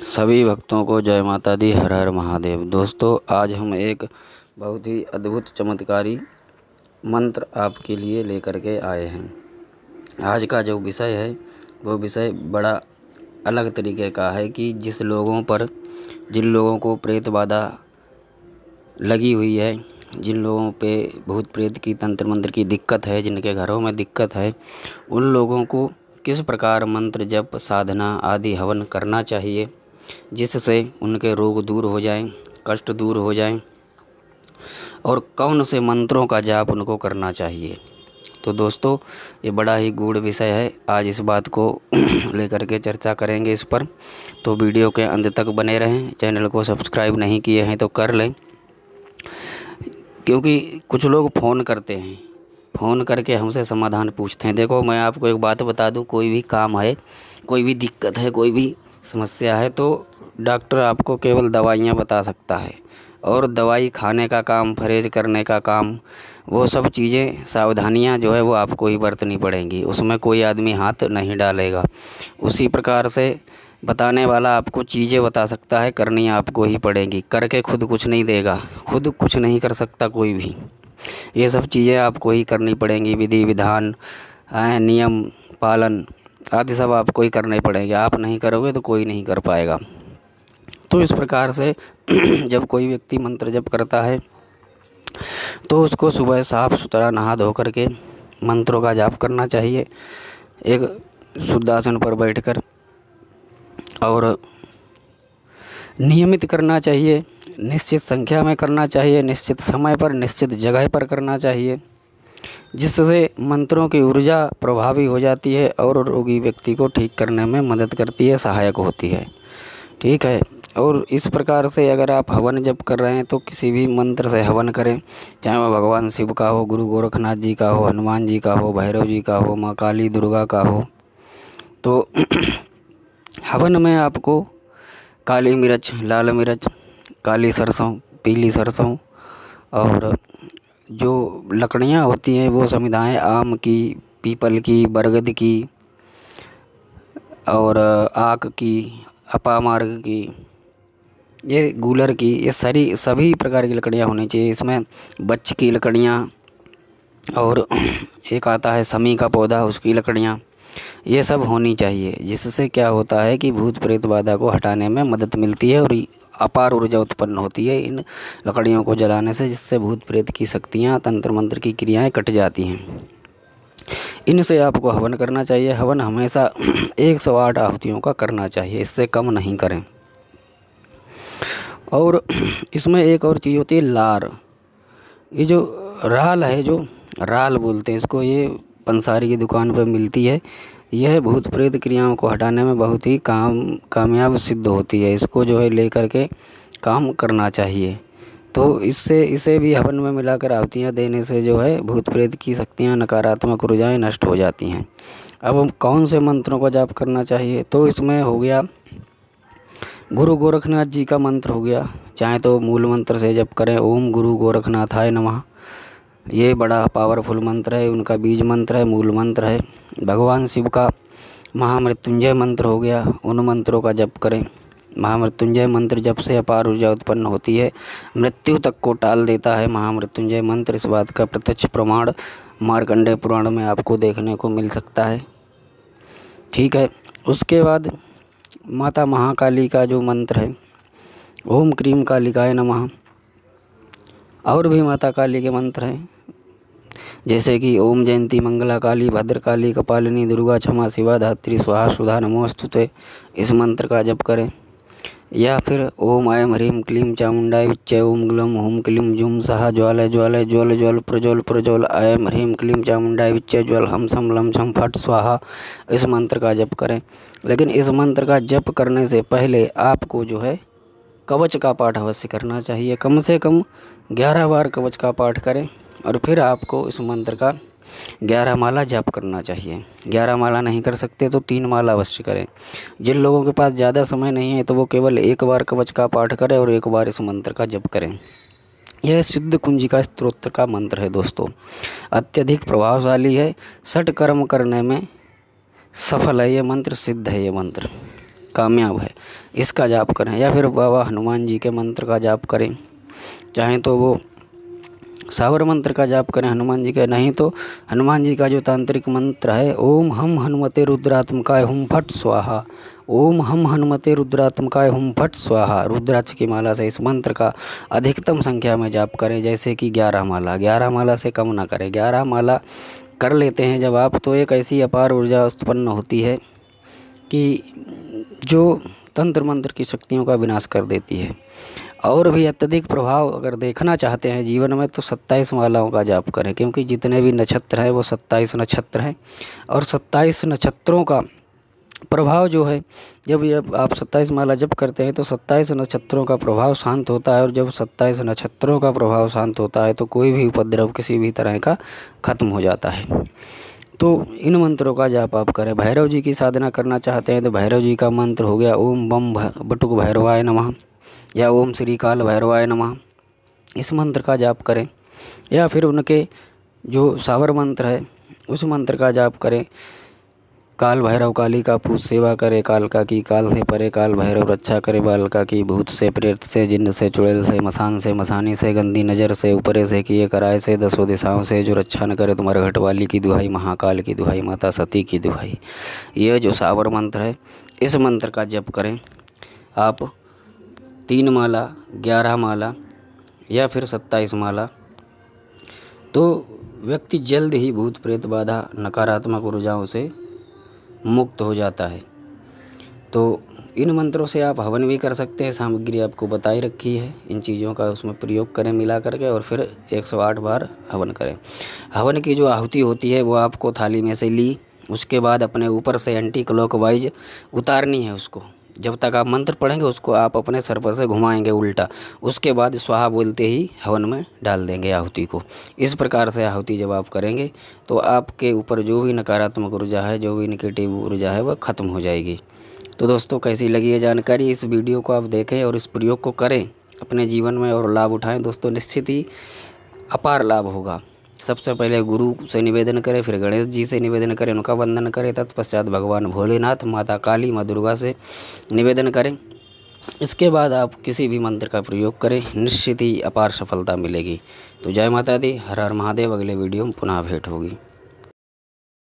सभी भक्तों को जय माता दी, हर हर महादेव। दोस्तों, आज हम एक बहुत ही अद्भुत चमत्कारी मंत्र आपके लिए लेकर के आए हैं। आज का जो विषय है वो विषय बड़ा अलग तरीके का है कि जिन लोगों को प्रेत बाधा लगी हुई है, जिन लोगों पे भूत प्रेत की तंत्र मंत्र की दिक्कत है, जिनके घरों में दिक्कत है, उन लोगों को किस प्रकार मंत्र जप साधना आदि हवन करना चाहिए जिससे उनके रोग दूर हो जाएं, कष्ट दूर हो जाएं, और कौन से मंत्रों का जाप उनको करना चाहिए। तो दोस्तों, ये बड़ा ही गूढ़ विषय है। आज इस बात को लेकर के चर्चा करेंगे इस पर, तो वीडियो के अंत तक बने रहें। चैनल को सब्सक्राइब नहीं किए हैं तो कर लें, क्योंकि कुछ लोग फ़ोन करते हैं, फ़ोन करके हमसे समाधान पूछते हैं। देखो, मैं आपको एक बात बता दूं, कोई भी काम है, कोई भी दिक्कत है, कोई भी समस्या है, तो डॉक्टर आपको केवल दवाइयाँ बता सकता है, और दवाई खाने का काम, परहेज करने का काम, वो सब चीज़ें सावधानियाँ जो है वो आपको ही बरतनी पड़ेंगी। उसमें कोई आदमी हाथ नहीं डालेगा। उसी प्रकार से बताने वाला आपको चीज़ें बता सकता है, करनी आपको ही पड़ेगी। करके खुद कुछ नहीं देगा, खुद कुछ नहीं कर सकता कोई भी। ये सब चीज़ें आपको ही करनी पड़ेंगी। विधि विधान, नियम पालन आदि सब आपको ही करने पड़ेंगे। आप नहीं करोगे तो कोई नहीं कर पाएगा। तो इस प्रकार से जब कोई व्यक्ति मंत्र जप करता है तो उसको सुबह साफ़ सुथरा नहा धो करके मंत्रों का जाप करना चाहिए, एक शुद्ध आसन पर बैठकर, और नियमित करना चाहिए, निश्चित संख्या में करना चाहिए, निश्चित समय पर, निश्चित जगह पर करना चाहिए, जिससे मंत्रों की ऊर्जा प्रभावी हो जाती है और रोगी व्यक्ति को ठीक करने में मदद करती है, सहायक होती है। ठीक है। और इस प्रकार से अगर आप हवन जप कर रहे हैं तो किसी भी मंत्र से हवन करें, चाहे वह भगवान शिव का हो, गुरु गोरखनाथ जी का हो, हनुमान जी का हो, भैरव जी का हो, माँ काली दुर्गा का हो। तो हवन में आपको काली मिर्च, लाल मिर्च, काली सरसों, पीली सरसों, और जो लकड़ियाँ होती हैं वो समिधाएँ आम की, पीपल की, बरगद की, और आक की, अपामार्ग की, ये गूलर की, ये सभी प्रकार की लकड़ियाँ होनी चाहिए। इसमें बच्च की लकड़ियाँ, और एक आता है समी का पौधा, उसकी लकड़ियाँ, ये सब होनी चाहिए। जिससे क्या होता है कि भूत प्रेत बाधा को हटाने में मदद मिलती है और अपार ऊर्जा उत्पन्न होती है इन लकड़ियों को जलाने से, जिससे भूत प्रेत की शक्तियाँ, तंत्र मंत्र की क्रियाएं कट जाती हैं। इनसे आपको हवन करना चाहिए। हवन हमेशा 108 आहुतियों का करना चाहिए, इससे कम नहीं करें। और इसमें एक और चीज़ होती है लार। ये जो राल है, जो राल बोलते हैं इसको, ये पंसारी की दुकान पर मिलती है। यह भूत प्रेत क्रियाओं को हटाने में बहुत ही कामयाब सिद्ध होती है। इसको जो है लेकर के काम करना चाहिए। तो इसे भी हवन में मिलाकर आहुतियाँ देने से जो है भूत प्रेत की शक्तियाँ, नकारात्मक ऊर्जाएं नष्ट हो जाती हैं। अब हम कौन से मंत्रों का जाप करना चाहिए, तो इसमें हो गया गुरु गोरखनाथ जी का मंत्र हो गया। चाहे तो मूल मंत्र से जप करें, ओम गुरु गोरखनाथाय नमः। ये बड़ा पावरफुल मंत्र है, उनका बीज मंत्र है, मूल मंत्र है। भगवान शिव का महामृत्युंजय मंत्र हो गया, उन मंत्रों का जप करें। महामृत्युंजय मंत्र जप से अपार ऊर्जा उत्पन्न होती है, मृत्यु तक को टाल देता है महामृत्युंजय मंत्र। इस बात का प्रत्यक्ष प्रमाण मार्कंडेय पुराण में आपको देखने को मिल सकता है। ठीक है। उसके बाद माता महाकाली का जो मंत्र है, ओम क्रीम कालिकाय नमः। और भी माता काली के मंत्र हैं, जैसे कि ओम जयंती मंगला काली भद्रकाली कपालिनी दुर्गा क्षमा शिवा धात्री स्वाहा सुधा नमोस्तुते। इस मंत्र का जप करें। या फिर ओम ऐं ह्रीं क्लीं चामुंडाय विच्चे ओम ग्लम हुम क्लीं जुम सहा ज्वालय ज्वालय ज्वल ज्वल प्रज्वल प्रज्वल ऐं ह्रीं क्लीं चामुंडाय विच्चे ज्वल हम सम लम छम फट स्वाहा। इस मंत्र का जप करें। लेकिन इस मंत्र का जप करने से पहले आपको जो है कवच का पाठ अवश्य करना चाहिए। कम से कम 11 बार कवच का पाठ करें, और फिर आपको इस मंत्र का 11 माला जप करना चाहिए। 11 माला नहीं कर सकते तो 3 माला अवश्य करें। जिन लोगों के पास ज़्यादा समय नहीं है तो वो केवल 1 बार कवच का पाठ करें और 1 बार इस मंत्र का जप करें। यह सिद्ध कुंजिका स्तोत्र का मंत्र है दोस्तों, अत्यधिक प्रभावशाली है, षट कर्म करने में सफल है ये मंत्र, सिद्ध है ये मंत्र। कामयाब है, इसका जाप करें। या फिर बाबा हनुमान जी के मंत्र का जाप करें, चाहें तो वो सावर मंत्र का जाप करें हनुमान जी का, नहीं तो हनुमान जी का जो तांत्रिक मंत्र है, ओम हम हनुमते रुद्रात्मकाय हुम फट स्वाहा, ओम हम हनुमते रुद्रात्मकाय हुम फट स्वाहा, रुद्राक्ष की माला से इस मंत्र का अधिकतम संख्या में जाप करें, जैसे कि 11 माला। 11 माला से कम ना करें। 11 माला कर लेते हैं जब आप, तो एक ऐसी अपार ऊर्जा उत्पन्न होती है कि जो तंत्र मंत्र की शक्तियों का विनाश कर देती है। और भी अत्यधिक प्रभाव अगर देखना चाहते हैं जीवन में, तो 27 मालाओं का जाप करें, क्योंकि जितने भी नक्षत्र हैं वो 27 नक्षत्र हैं, और 27 नक्षत्रों का प्रभाव जो है, जब ये आप 27 माला जप करते हैं तो 27 नक्षत्रों का प्रभाव शांत होता है, और जब 27 नक्षत्रों का प्रभाव शांत होता है तो कोई भी उपद्रव किसी भी तरह का खत्म हो जाता है। तो इन मंत्रों का जाप आप करें। भैरव जी की साधना करना चाहते हैं तो भैरव जी का मंत्र हो गया ओम बम बटुक भैरवाय नमः, या ओम श्री काल भैरवाय नमः, इस मंत्र का जाप करें। या फिर उनके जो सावर मंत्र है उस मंत्र का जाप करें। काल भैरव काली का पूज सेवा करे, कालका की काल से परे, काल भैरव रक्षा करे, बालका की भूत से, प्रेत से, जिन्न से, चुड़ैल से, मसान से, मसानी से, गंदी नज़र से, ऊपरे से, किए कराए से, 10 दिशाओं से, जो रक्षा न करे तुम्हारे घटवाली की दुहाई, महाकाल की दुहाई, माता सती की दुहाई। यह जो सावर मंत्र है, इस मंत्र का जप करें आप 3 माला, 11 माला या फिर 27 माला, तो व्यक्ति जल्द ही भूत प्रेत बाधा नकारात्मक ऊर्जाओं से मुक्त हो जाता है। तो इन मंत्रों से आप हवन भी कर सकते हैं, सामग्री आपको बताई रखी है, इन चीज़ों का उसमें प्रयोग करें मिला करके, और फिर 108 बार हवन करें। हवन की जो आहुति होती है वो आपको थाली में से ली, उसके बाद अपने ऊपर से एंटी क्लॉकवाइज उतारनी है उसको। जब तक आप मंत्र पढ़ेंगे उसको आप अपने सर पर से घुमाएंगे उल्टा, उसके बाद स्वाहा बोलते ही हवन में डाल देंगे आहुति को। इस प्रकार से आहुति जब आप करेंगे तो आपके ऊपर जो भी नकारात्मक ऊर्जा है, जो भी नेगेटिव ऊर्जा है, वह ख़त्म हो जाएगी। तो दोस्तों, कैसी लगी ये जानकारी? इस वीडियो को आप देखें और इस प्रयोग को करें अपने जीवन में और लाभ उठाएं। दोस्तों, निश्चित ही अपार लाभ होगा। सबसे पहले गुरु से निवेदन करें, फिर गणेश जी से निवेदन करें, उनका वंदन करें, तत्पश्चात भगवान भोलेनाथ, माता काली, माँ दुर्गा से निवेदन करें। इसके बाद आप किसी भी मंत्र का प्रयोग करें, निश्चित ही अपार सफलता मिलेगी। तो जय माता दी, हर हर महादेव। अगले वीडियो में पुनः भेंट होगी।